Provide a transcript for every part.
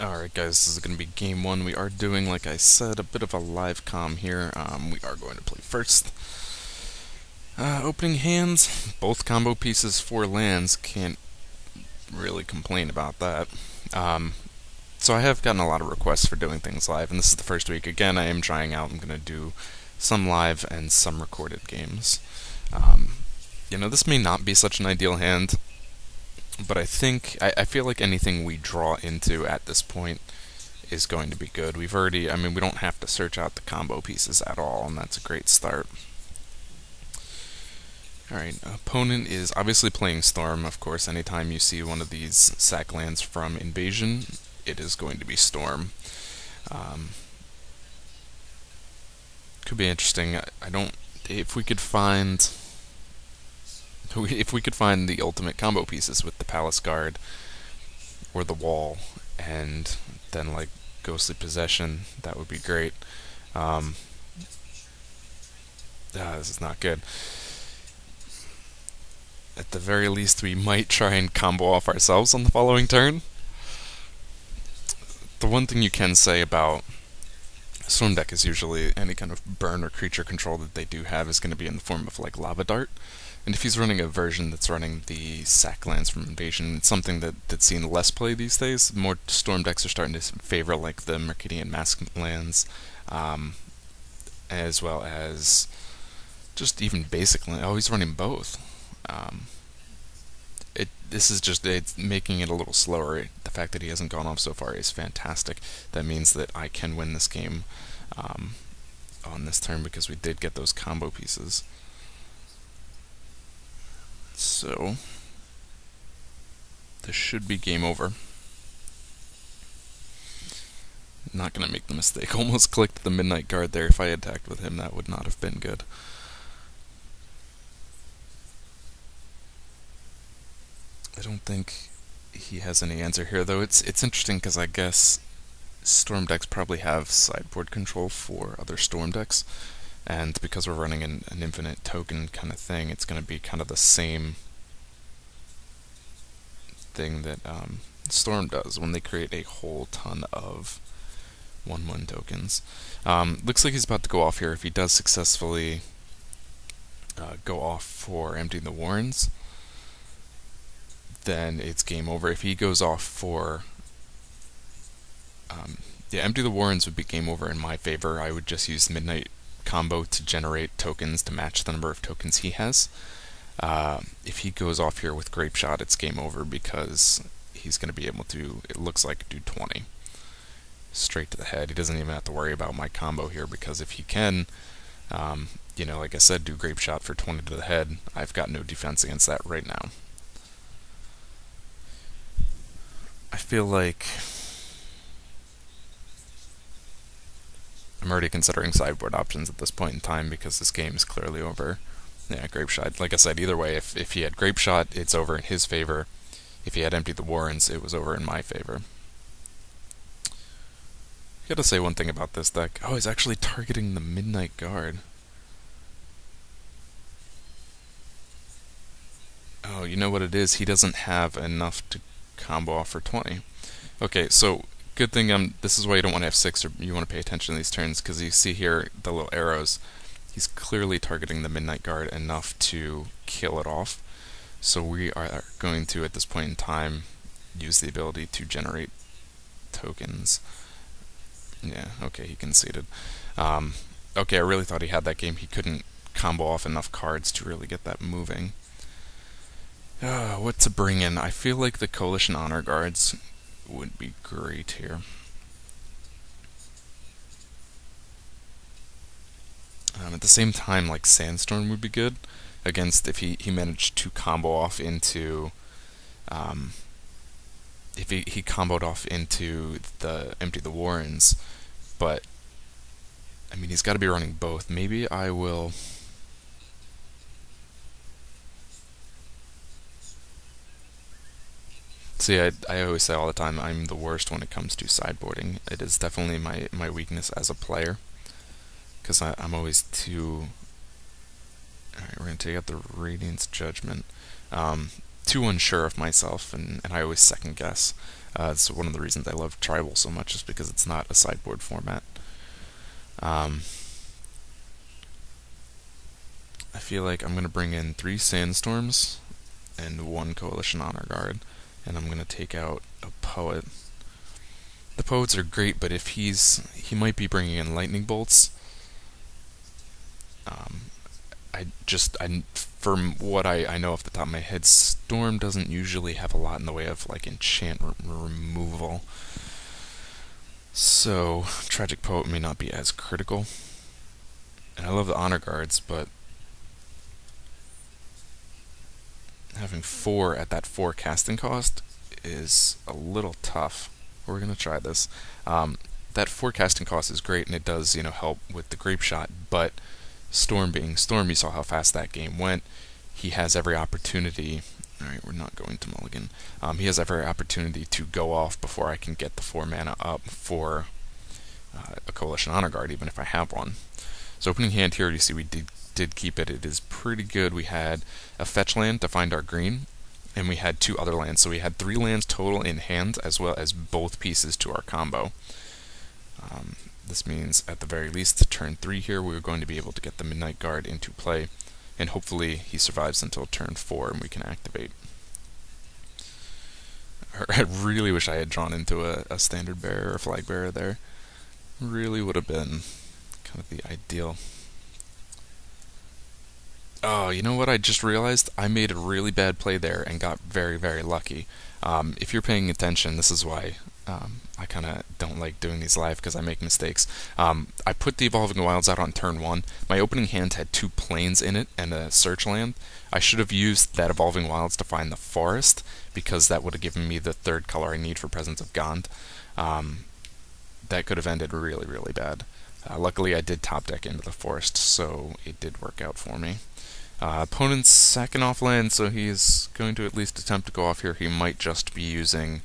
Alright guys, this is going to be game one. We are doing, like I said, a bit of a live comm here. We are going to play first. Opening hands, both combo pieces, 4 lands. Can't really complain about that. So I have gotten a lot of requests for doing things live, and this is the first week. Again, I am trying out. I'm going to do some live and some recorded games. This may not be such an ideal hand, but I feel like anything we draw into at this point is going to be good. We don't have to search out the combo pieces at all, and that's a great start. Alright, opponent is obviously playing Storm. Of course, anytime you see one of these sack lands from Invasion, it is going to be Storm. Could be interesting. If we could find the ultimate combo pieces with the Palace Guard or the Wall, and then like Ghostly Possession, that would be great. This is not good. At the very least, we might try and combo off ourselves on the following turn. The one thing you can say about Storm deck is usually any kind of burn or creature control that they do have is going to be in the form of like Lava Dart. And if he's running a version that's running the sack lands from Invasion, it's something that's seen less play these days. More Storm decks are starting to favor like the Mercadian Mask lands, as well as just even basic lands. Oh, he's running both. It's making it a little slower. The fact that he hasn't gone off so far is fantastic. That means that I can win this game on this turn because we did get those combo pieces. So, this should be game over. Not gonna make the mistake. Almost clicked the Midnight Guard there. If I attacked with him, that would not have been good. I don't think he has any answer here, though. It's interesting because I guess Storm decks probably have sideboard control for other Storm decks. And because we're running an infinite token kind of thing, it's going to be kind of the same thing that Storm does when they create a whole ton of 1/1 tokens. Looks like he's about to go off here. If he does successfully go off for emptying the Warrens, then it's game over. If he goes off for empty the Warrens would be game over in my favor. I would just use Midnight combo to generate tokens to match the number of tokens he has. If he goes off here with Grape Shot, it's game over because he's going to be able to, it looks like, do 20 straight to the head. He doesn't even have to worry about my combo here because if he can, like I said, do Grape Shot for 20 to the head, I've got no defense against that right now. I feel like I'm already considering sideboard options at this point in time because this game is clearly over. Yeah, Grape Shot. Like I said, either way, if he had Grape Shot, it's over in his favor. If he had emptied the Warrens, it was over in my favor. Gotta say one thing about this deck. Oh, he's actually targeting the Midnight Guard. Oh, you know what it is? He doesn't have enough to combo off for 20. Okay, so good thing this is why you don't want to have 6, or you want to pay attention to these turns, because you see here the little arrows. He's clearly targeting the Midnight Guard enough to kill it off. So we are going to, at this point in time, use the ability to generate tokens. Yeah, okay, he conceded. Okay, I really thought he had that game. He couldn't combo off enough cards to really get that moving. What to bring in? I feel like the Coalition Honor Guards would be great here. At the same time, like Sandstorm would be good against if he managed to combo off into if he comboed off into the empty the Warrens, but I mean he's got to be running both. Maybe I will. See, I always say all the time I'm the worst when it comes to sideboarding. It is definitely my weakness as a player, because I'm always too. Alright, we're going to take out the Radiance Judgment. too unsure of myself, and I always second guess. It's one of the reasons I love Tribal so much, is because it's not a sideboard format. I feel like I'm going to bring in 3 Sandstorms and 1 Coalition Honor Guard, and I'm going to take out a Poet. The Poets are great, but if he might be bringing in Lightning Bolts. From what I know off the top of my head, Storm doesn't usually have a lot in the way of like enchant removal. So Tragic Poet may not be as critical. And I love the Honor Guards, but having 4 at that 4 casting cost is a little tough. We're gonna try this. That 4 casting cost is great, and it does, help with the Grape Shot, but Storm being Storm, you saw how fast that game went. He has every opportunity. Alright, we're not going to mulligan. He has every opportunity to go off before I can get the 4 mana up for a Coalition Honor Guard, even if I have one. So opening hand here, you see we did keep it. It is pretty good. We had a fetch land to find our green, and we had 2 other lands. So we had 3 lands total in hand, as well as both pieces to our combo. This means, at the very least, turn 3 here, we're going to be able to get the Midnight Guard into play, and hopefully he survives until turn 4 and we can activate. I really wish I had drawn into a Standard Bearer or Flag Bearer there. Really would have been kind of the ideal. Oh, you know what? I just realized I made a really bad play there and got very, very lucky. If you're paying attention, this is why I kind of don't like doing these live, because I make mistakes. I put the Evolving Wilds out on turn 1. My opening hand had 2 plains in it and a search land. I should have used that Evolving Wilds to find the forest, because that would have given me the 3rd color I need for Presence of Gond. That could have ended really, really bad. Luckily, I did top deck into the forest, so it did work out for me. Opponent's second off land, so he's going to at least attempt to go off here. He might just be using...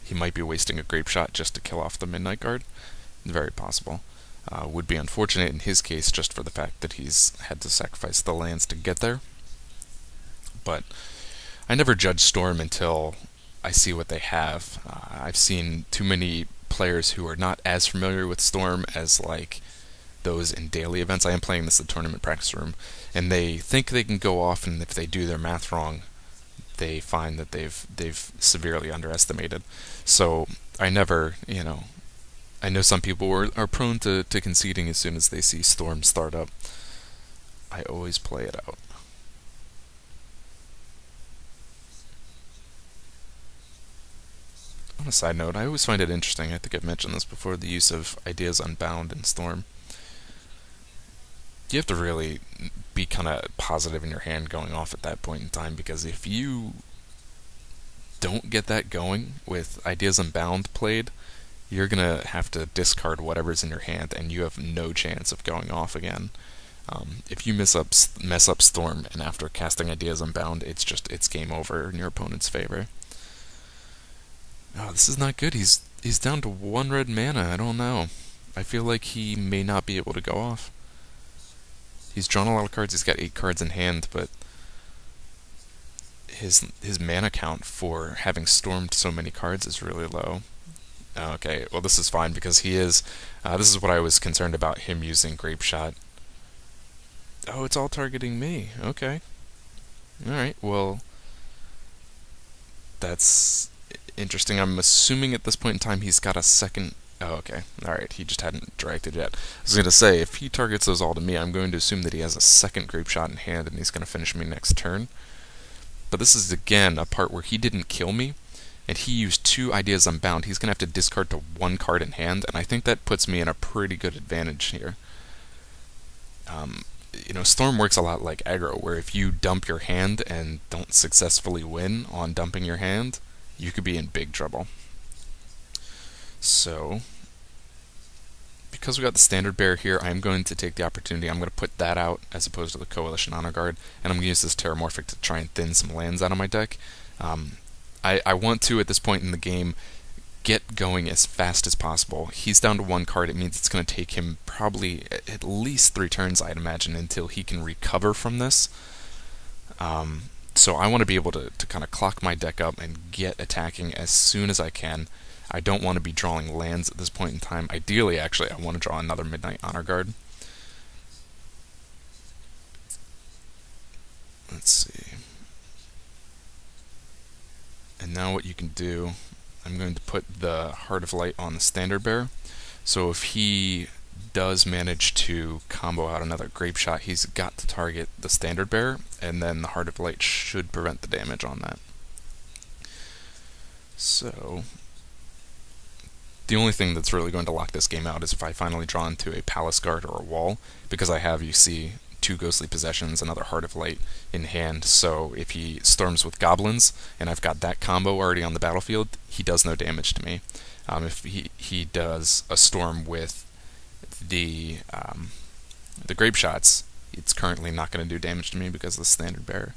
he might be wasting a Grape Shot just to kill off the Midnight Guard. Very possible. Would be unfortunate in his case, just for the fact that he's had to sacrifice the lands to get there. But I never judge Storm until I see what they have. I've seen too many players who are not as familiar with Storm as like those in daily events. I am playing this at the tournament practice room, and they think they can go off, and if they do their math wrong, they find that they've severely underestimated. So I never, I know some people are prone to conceding as soon as they see Storm start up. I always play it out. On a side note, I always find it interesting, I think I've mentioned this before, the use of Ideas Unbound in Storm. You have to really be kind of positive in your hand going off at that point in time, because if you don't get that going with Ideas Unbound played, you're going to have to discard whatever's in your hand, and you have no chance of going off again. If you mess up Storm, and after casting Ideas Unbound, it's game over in your opponent's favor. Oh, this is not good. He's down to 1 red mana. I don't know. I feel like he may not be able to go off. He's drawn a lot of cards. He's got 8 cards in hand, but his mana count for having stormed so many cards is really low. Okay, well this is fine, because he is... this is what I was concerned about, him using Grape Shot. Oh, it's all targeting me. Okay. Alright, well... that's interesting. I'm assuming at this point in time he's got a second... Oh, okay. Alright, he just hadn't directed yet. I was going to say, if he targets those all to me, I'm going to assume that he has a second Grape Shot in hand, and he's going to finish me next turn. But this is, again, a part where he didn't kill me, and he used 2 Ideas Unbound. He's going to have to discard to 1 card in hand, and I think that puts me in a pretty good advantage here. Storm works a lot like aggro, where if you dump your hand and don't successfully win on dumping your hand, you could be in big trouble. So, because we got the Standard Bearer here, I'm going to take the opportunity. I'm going to put that out as opposed to the Coalition Honor Guard, and I'm going to use this Terramorphic to try and thin some lands out of my deck. I want to, at this point in the game, get going as fast as possible. He's down to 1 card. It means it's going to take him probably at least 3 turns, I'd imagine, until he can recover from this. So I want to be able to kind of clock my deck up and get attacking as soon as I can. I don't want to be drawing lands at this point in time. Ideally, actually, I want to draw another Midnight Honor Guard. Let's see. And now what you can do, I'm going to put the Heart of Light on the Standard Bearer. So if he does manage to combo out another Grape Shot, he's got to target the Standard Bearer, and then the Heart of Light should prevent the damage on that. So the only thing that's really going to lock this game out is if I finally draw into a Palace Guard or a Wall, because I have, you see, 2 Ghostly Possessions, another Heart of Light in hand, so if he storms with Goblins, and I've got that combo already on the battlefield, he does no damage to me. If he does a storm with the Grape Shots, it's currently not going to do damage to me because of the Standard Bearer.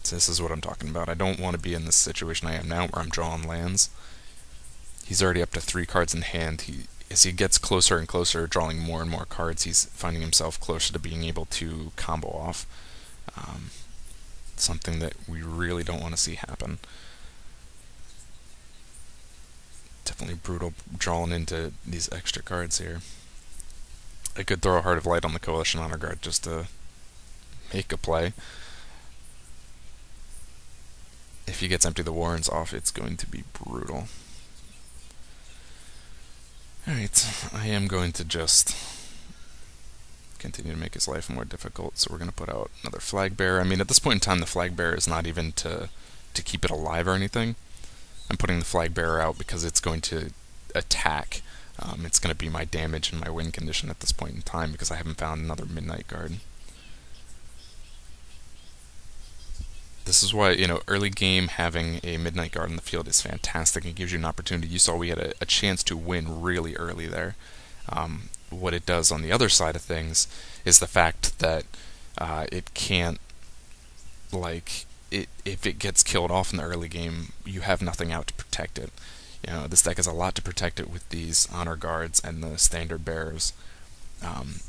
So this is what I'm talking about. I don't want to be in this situation I am now where I'm drawing lands. He's already up to 3 cards in hand. As he gets closer and closer, drawing more and more cards, he's finding himself closer to being able to combo off. Something that we really don't want to see happen. Definitely brutal drawing into these extra cards here. I could throw a Heart of Light on the Coalition Honor Guard just to make a play. If he gets Empty the Warrens off, it's going to be brutal. Alright, I am going to just continue to make his life more difficult, so we're going to put out another Flag Bearer. I mean, at this point in time, the Flag Bearer is not even to keep it alive or anything. I'm putting the Flag Bearer out because it's going to attack. It's going to be my damage and my win condition at this point in time because I haven't found another Midnight Guard. This is why, early game having a Midnight Guard in the field is fantastic. It gives you an opportunity. You saw we had a chance to win really early there. What it does on the other side of things is the fact that it can't, if it gets killed off in the early game, you have nothing out to protect it. This deck has a lot to protect it with these Honor Guards and the Standard Bearers.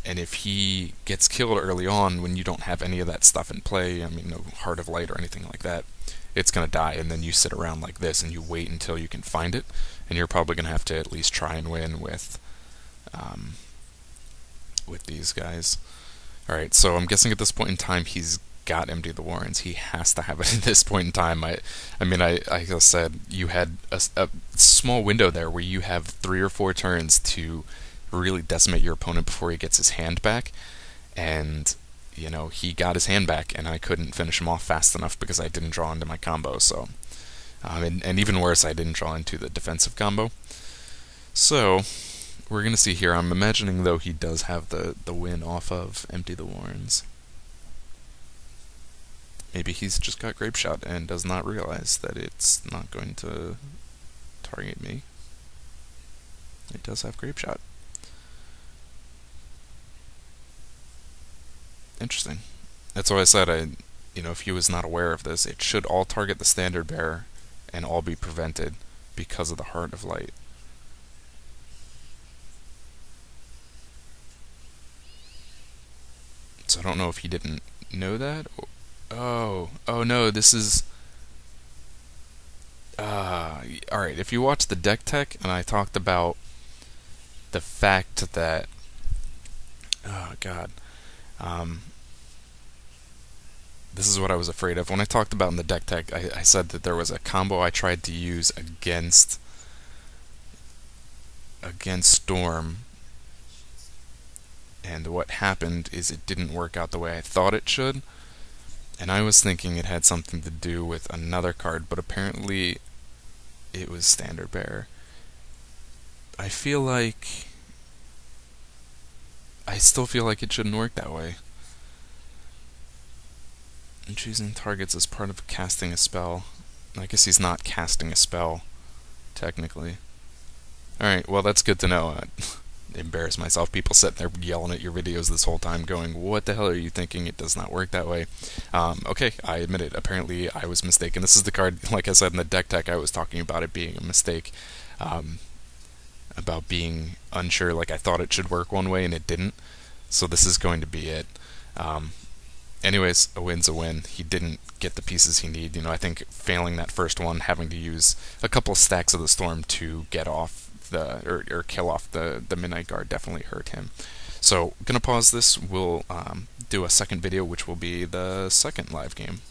And if he gets killed early on when you don't have any of that stuff in play, I mean, no Heart of Light or anything like that, it's going to die, and then you sit around like this and you wait until you can find it, and you're probably going to have to at least try and win with these guys. Alright, so I'm guessing at this point in time he's got Empty the Warrens. He has to have it at this point in time. I said, you had a small window there where you have 3 or 4 turns to really decimate your opponent before he gets his hand back, and he got his hand back and I couldn't finish him off fast enough because I didn't draw into my combo. So and even worse, I didn't draw into the defensive combo. So we're gonna see here. I'm imagining though he does have the win off of Empty the Warrens. Maybe he's just got Grape Shot and does not realize that it's not going to target me. It does have Grape Shot. Interesting. That's why I said, if he was not aware of this, it should all target the Standard Bearer and all be prevented because of the Heart of Light. So I don't know if he didn't know that. Oh no, this is... Alright, if you watch the deck tech, and I talked about the fact that... Oh, God. This is what I was afraid of. When I talked about in the deck tech, I said that there was a combo I tried to use against Storm, and what happened is it didn't work out the way I thought it should, and I was thinking it had something to do with another card, but apparently it was Standard Bearer. I still feel like it shouldn't work that way. And choosing targets as part of casting a spell. I guess he's not casting a spell, technically. Alright, well that's good to know. I embarrass myself. People sitting there yelling at your videos this whole time going, what the hell are you thinking? It does not work that way. Okay, I admit it. Apparently I was mistaken. This is the card, like I said in the deck tech, I was talking about it being a mistake. about being unsure. Like, I thought it should work one way and it didn't. So this is going to be it. Anyways, a win's a win. He didn't get the pieces he needed. You know, I think failing that first one, having to use a couple of stacks of the storm to get off or kill off the Midnight Guard definitely hurt him. So, gonna pause this. We'll do a second video, which will be the second live game.